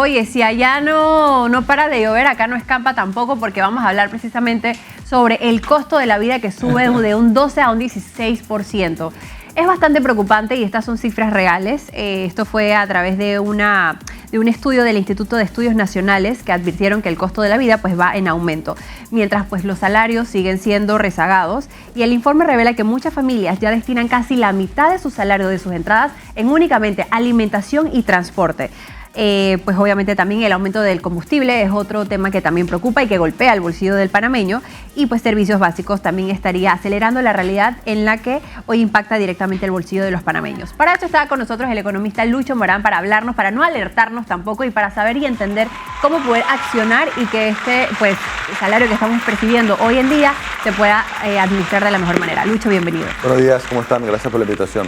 Oye, si allá no para de llover, acá no escampa tampoco, porque vamos a hablar precisamente sobre el costo de la vida que sube de un 12 a un 16%. Es bastante preocupante y estas son cifras reales. Esto fue a través de un estudio del Instituto de Estudios Nacionales que advirtieron que el costo de la vida pues va en aumento, mientras pues los salarios siguen siendo rezagados, y el informe revela que muchas familias ya destinan casi la mitad de su salario, de sus entradas, en únicamente alimentación y transporte. Pues obviamente también el aumento del combustible es otro tema que también preocupa y que golpea el bolsillo del panameño, y pues servicios básicos también estaría acelerando la realidad en la que hoy impacta directamente el bolsillo de los panameños. Para esto estaba con nosotros el economista Lucho Morán para hablarnos, para no alertarnos tampoco y para saber y entender cómo poder accionar y que este pues salario que estamos percibiendo hoy en día se pueda administrar de la mejor manera. Lucho, bienvenido. Buenos días, ¿cómo están? Gracias por la invitación.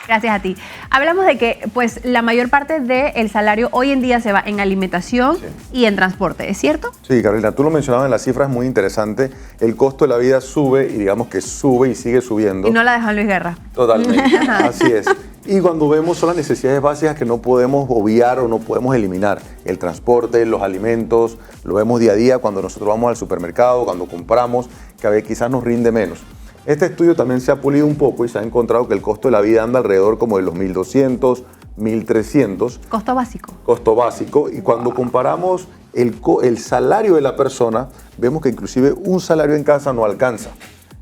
Gracias a ti. Hablamos de que pues la mayor parte del salario hoy en día se va en alimentación y en transporte, ¿es cierto? Sí, Carolina, tú lo mencionabas en las cifras, muy interesante. El costo de la vida sube y digamos que sube y sigue subiendo. Y no la dejan Luis Guerra. Totalmente, así es. Y cuando vemos son las necesidades básicas que no podemos obviar o no podemos eliminar. El transporte, los alimentos, lo vemos día a día cuando nosotros vamos al supermercado, cuando compramos, que a veces quizás nos rinde menos. Este estudio también se ha pulido un poco y se ha encontrado que el costo de la vida anda alrededor como de los 1.200, 1.300. Costo básico. Costo básico. Y cuando comparamos el salario de la persona, vemos que inclusive un salario en casa no alcanza.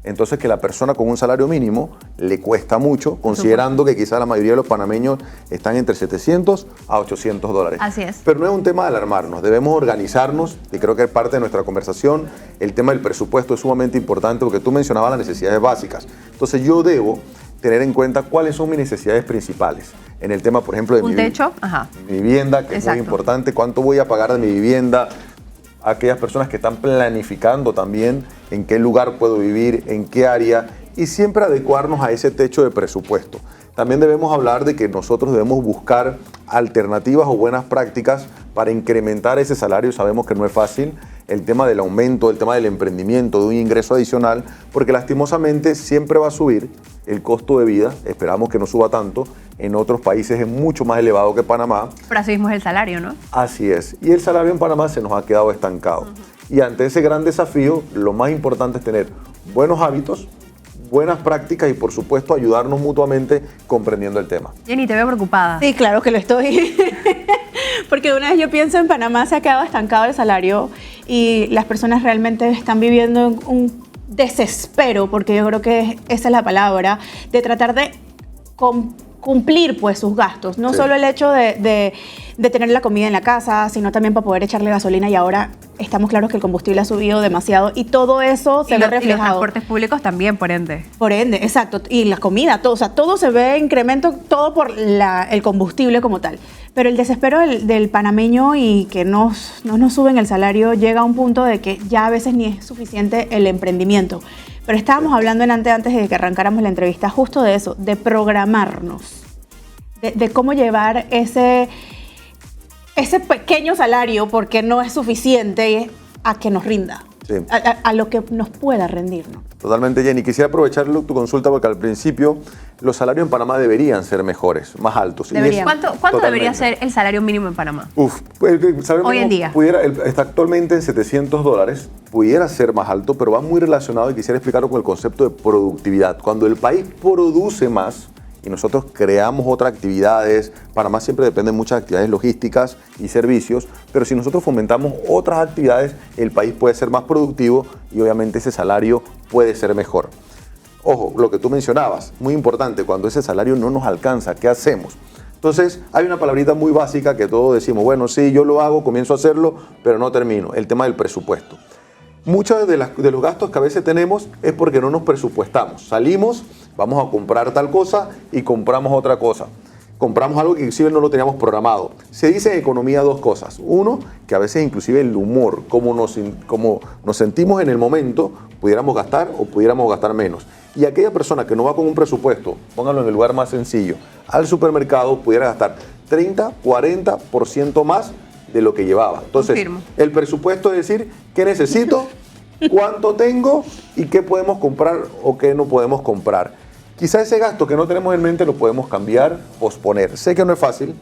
Entonces que la persona con un salario mínimo le cuesta mucho, considerando que quizás la mayoría de los panameños están entre 700 a 800 dólares. Así es. Pero no es un tema de alarmarnos, debemos organizarnos, y creo que es parte de nuestra conversación. El tema del presupuesto es sumamente importante porque tú mencionabas las necesidades básicas. Entonces yo debo tener en cuenta cuáles son mis necesidades principales. En el tema, por ejemplo, de un techo, mi vivienda, que es muy importante, cuánto voy a pagar de mi vivienda. Aquellas personas que están planificando también en qué lugar puedo vivir, en qué área, y siempre adecuarnos a ese techo de presupuesto. También debemos hablar de que nosotros debemos buscar alternativas o buenas prácticas para incrementar ese salario. Sabemos que no es fácil el tema del aumento, el tema del emprendimiento, de un ingreso adicional, porque lastimosamente siempre va a subir el costo de vida. Esperamos que no suba tanto. En otros países es mucho más elevado que Panamá. Pero así mismo es el salario, ¿no? Así es. Y el salario en Panamá se nos ha quedado estancado. Y ante ese gran desafío, lo más importante es tener buenos hábitos, buenas prácticas y, por supuesto, ayudarnos mutuamente comprendiendo el tema. Jenny, te veo preocupada. Sí, claro que lo estoy. Porque una vez yo pienso en Panamá se ha quedado estancado el salario y las personas realmente están viviendo en un desespero, porque yo creo que esa es la palabra, de tratar de cumplir pues sus gastos. No solo el hecho de tener la comida en la casa, sino también para poder echarle gasolina, y ahora estamos claros que el combustible ha subido demasiado y todo eso se ve reflejado. Y los transportes públicos también, por ende. Por ende, exacto. Y la comida, todo, o sea, todo se ve incremento, todo por el combustible como tal. Pero el desespero del panameño y que no nos suben el salario llega a un punto de que ya a veces ni es suficiente el emprendimiento. Pero estábamos hablando antes de que arrancáramos la entrevista justo de eso, de programarnos, de cómo llevar ese pequeño salario, porque no es suficiente, a que nos rinda, a lo que nos pueda rendir, ¿no? Totalmente, Jenny. Quisiera aprovechar tu consulta porque al principio los salarios en Panamá deberían ser mejores, más altos. ¿Cuánto debería ser el salario mínimo en Panamá? Hoy en día. Está actualmente en 700 dólares, pudiera ser más alto, pero va muy relacionado, y quisiera explicarlo con el concepto de productividad. Cuando el país produce más y nosotros creamos otras actividades, Panamá siempre depende de muchas actividades logísticas y servicios, pero si nosotros fomentamos otras actividades, el país puede ser más productivo y obviamente ese salario puede ser mejor. Ojo, lo que tú mencionabas, muy importante, cuando ese salario no nos alcanza, ¿qué hacemos? Entonces, hay una palabrita muy básica que todos decimos, bueno, sí, yo lo hago, comienzo a hacerlo, pero no termino, el tema del presupuesto. Muchos de los gastos que a veces tenemos es porque no nos presupuestamos. Salimos, vamos a comprar tal cosa y compramos otra cosa. Compramos algo que inclusive no lo teníamos programado. Se dice en economía dos cosas. Uno, que a veces inclusive el humor, como nos sentimos en el momento, pudiéramos gastar o pudiéramos gastar menos. Y aquella persona que no va con un presupuesto, póngalo en el lugar más sencillo, al supermercado pudiera gastar 30, 40% más de lo que llevaba. Entonces, el presupuesto es decir, ¿qué necesito? ¿Cuánto tengo? ¿Y qué podemos comprar o qué no podemos comprar? Quizá ese gasto que no tenemos en mente lo podemos cambiar, posponer. Sé que no es fácil,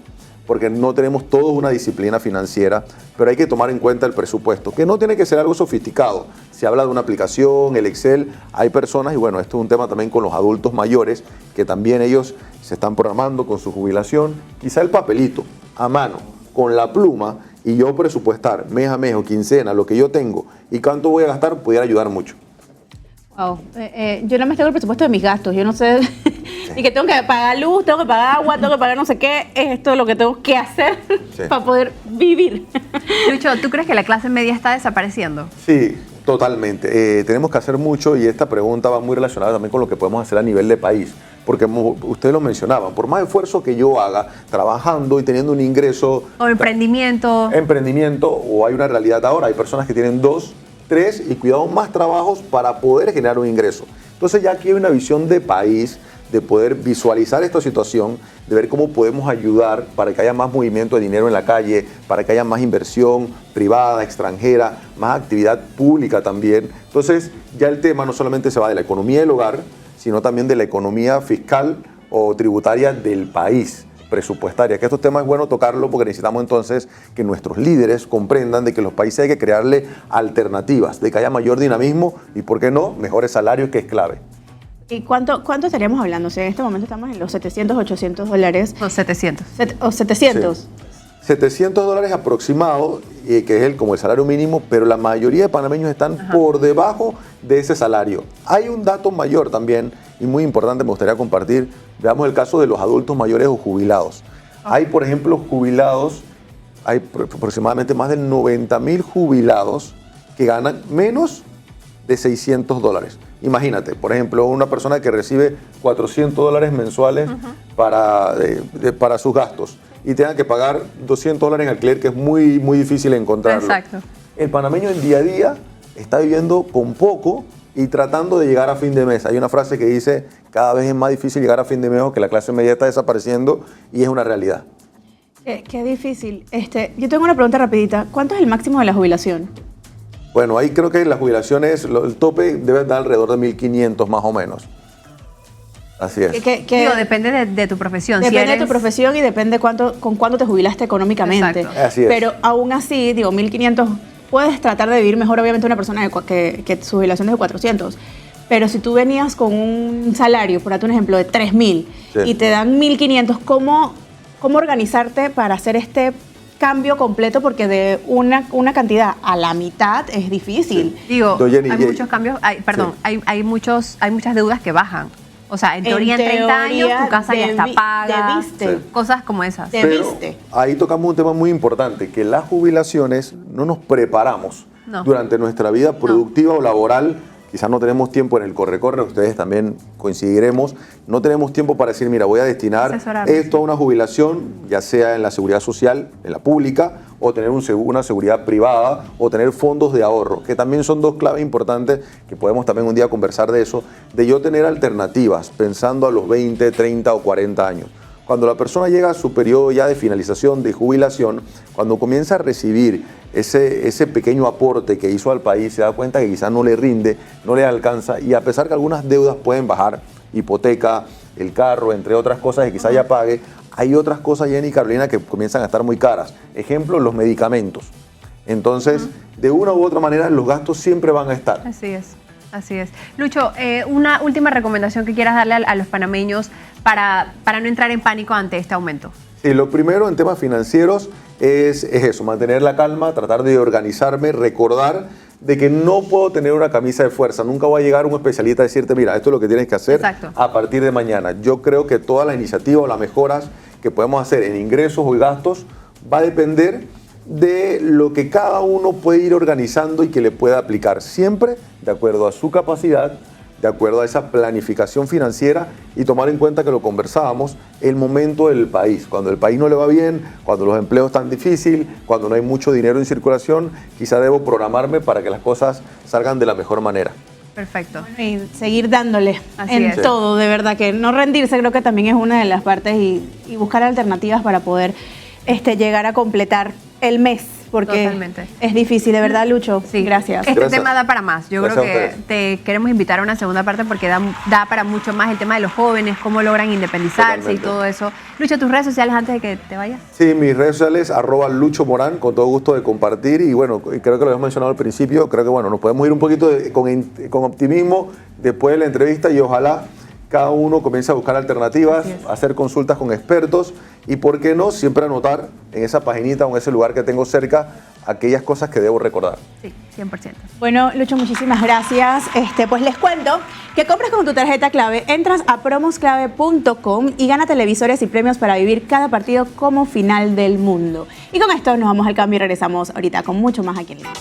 porque no tenemos todos una disciplina financiera, pero hay que tomar en cuenta el presupuesto, que no tiene que ser algo sofisticado. Se habla de una aplicación, el Excel, hay personas, y bueno, esto es un tema también con los adultos mayores, que también ellos se están programando con su jubilación, quizá el papelito, a mano, con la pluma, y yo presupuestar mes a mes o quincena lo que yo tengo y cuánto voy a gastar, pudiera ayudar mucho. Wow. Yo nada más tengo el presupuesto de mis gastos, yo no sé, y que tengo que pagar luz, tengo que pagar agua, tengo que pagar no sé qué, esto es lo que tengo que hacer para poder vivir. Lucho, ¿tú crees que la clase media está desapareciendo? Sí, totalmente. Tenemos que hacer mucho y esta pregunta va muy relacionada también con lo que podemos hacer a nivel de país. Porque ustedes lo mencionaban, por más esfuerzo que yo haga trabajando y teniendo un ingreso... O emprendimiento. Emprendimiento, o hay una realidad ahora, hay personas que tienen 2, 3 y cuidado más trabajos para poder generar un ingreso. Entonces ya aquí hay una visión de país, de poder visualizar esta situación, de ver cómo podemos ayudar para que haya más movimiento de dinero en la calle, para que haya más inversión privada, extranjera, más actividad pública también. Entonces ya el tema no solamente se va de la economía del hogar, sino también de la economía fiscal o tributaria del país, presupuestaria, que estos temas es bueno tocarlo porque necesitamos entonces que nuestros líderes comprendan de que los países hay que crearle alternativas, de que haya mayor dinamismo y, ¿por qué no?, mejores salarios, que es clave. ¿Y cuánto estaríamos hablando? O sea, en este momento estamos en los 700, 800 dólares. O 700. ¿O 700? Sí. 700 dólares aproximado, que es como el salario mínimo, pero la mayoría de panameños están por debajo de ese salario. Hay un dato mayor también y muy importante, me gustaría compartir. Veamos el caso de los adultos mayores o jubilados. Hay, por ejemplo, jubilados, hay aproximadamente más de 90,000 jubilados que ganan menos de 600 dólares. Imagínate, por ejemplo, una persona que recibe 400 dólares mensuales para sus gastos y tenga que pagar 200 dólares en alquiler, que es muy, muy difícil encontrarlo. Exacto. El panameño en día a día está viviendo con poco y tratando de llegar a fin de mes. Hay una frase que dice, cada vez es más difícil llegar a fin de mes, o que la clase media está desapareciendo, y es una realidad. Qué difícil. Yo tengo una pregunta rapidita. ¿Cuánto es el máximo de la jubilación? Bueno, ahí creo que las jubilaciones, el tope debe dar alrededor de 1.500 más o menos. Así es. Digo, depende de tu profesión. Depende de tu profesión y depende con cuánto te jubilaste económicamente. Exacto. Así es. Pero aún así, digo, 1.500, puedes tratar de vivir mejor, obviamente, una persona que su jubilación es de 400. Pero si tú venías con un salario, por darte un ejemplo, de 3.000 y te dan 1.500, ¿cómo organizarte para hacer este cambio completo? Porque de una cantidad a la mitad es difícil. Sí. Digo, hay muchos cambios, hay muchas deudas que bajan. O sea, en teoría en 30 años tu casa ya está paga, cosas como esas. Pero ahí tocamos un tema muy importante, que las jubilaciones no nos preparamos durante nuestra vida productiva o laboral. Quizás no tenemos tiempo en el corre-corre, ustedes también coincidiremos, no tenemos tiempo para decir, mira, voy a destinar esto a una jubilación, ya sea en la seguridad social, en la pública, o tener una seguridad privada, o tener fondos de ahorro, que también son dos claves importantes, que podemos también un día conversar de eso, de yo tener alternativas, pensando a los 20, 30 o 40 años. Cuando la persona llega a su periodo ya de finalización, de jubilación, cuando comienza a recibir ese pequeño aporte que hizo al país, se da cuenta que quizás no le rinde, no le alcanza, y a pesar que algunas deudas pueden bajar, hipoteca, el carro, entre otras cosas que quizás ya pague, hay otras cosas, Jenny y Carolina, que comienzan a estar muy caras. Ejemplo, los medicamentos. Entonces, de una u otra manera, los gastos siempre van a estar. Así es. Así es. Lucho, una última recomendación que quieras darle a los panameños para no entrar en pánico ante este aumento. Sí, lo primero en temas financieros es eso, mantener la calma, tratar de organizarme, recordar de que no puedo tener una camisa de fuerza. Nunca va a llegar un especialista a decirte, mira, esto es lo que tienes que hacer a partir de mañana. Yo creo que todas las iniciativas o las mejoras que podemos hacer en ingresos o gastos va a depender de lo que cada uno puede ir organizando y que le pueda aplicar siempre de acuerdo a su capacidad, de acuerdo a esa planificación financiera, y tomar en cuenta que lo conversábamos, el momento del país. Cuando el país no le va bien, cuando los empleos están difíciles, cuando no hay mucho dinero en circulación, quizá debo programarme para que las cosas salgan de la mejor manera. Perfecto. Y seguir dándole en todo, de verdad, que no rendirse creo que también es una de las partes, y buscar alternativas para poder llegar a completar el mes porque Totalmente. es difícil, de verdad, Lucho. Sí. Gracias. Este Gracias. tema da para más. Yo Gracias creo que te queremos invitar a una segunda parte porque da para mucho más el tema de los jóvenes, cómo logran independizarse Totalmente. y todo eso. Lucho, tus redes sociales antes de que te vayas. Sí, mis redes sociales, @Lucho Morán, con todo gusto de compartir. Y bueno, creo que lo habíamos mencionado al principio. Creo que bueno, nos podemos ir un poquito con optimismo después de la entrevista y ojalá cada uno comience a buscar alternativas, a hacer consultas con expertos y, ¿por qué no?, siempre anotar en esa paginita o en ese lugar que tengo cerca aquellas cosas que debo recordar. Sí, 100%. Bueno, Lucho, muchísimas gracias. Pues les cuento que compras con tu tarjeta clave, entras a promosclave.com y gana televisores y premios para vivir cada partido como final del mundo. Y con esto nos vamos al cambio y regresamos ahorita con mucho más aquí en Línea.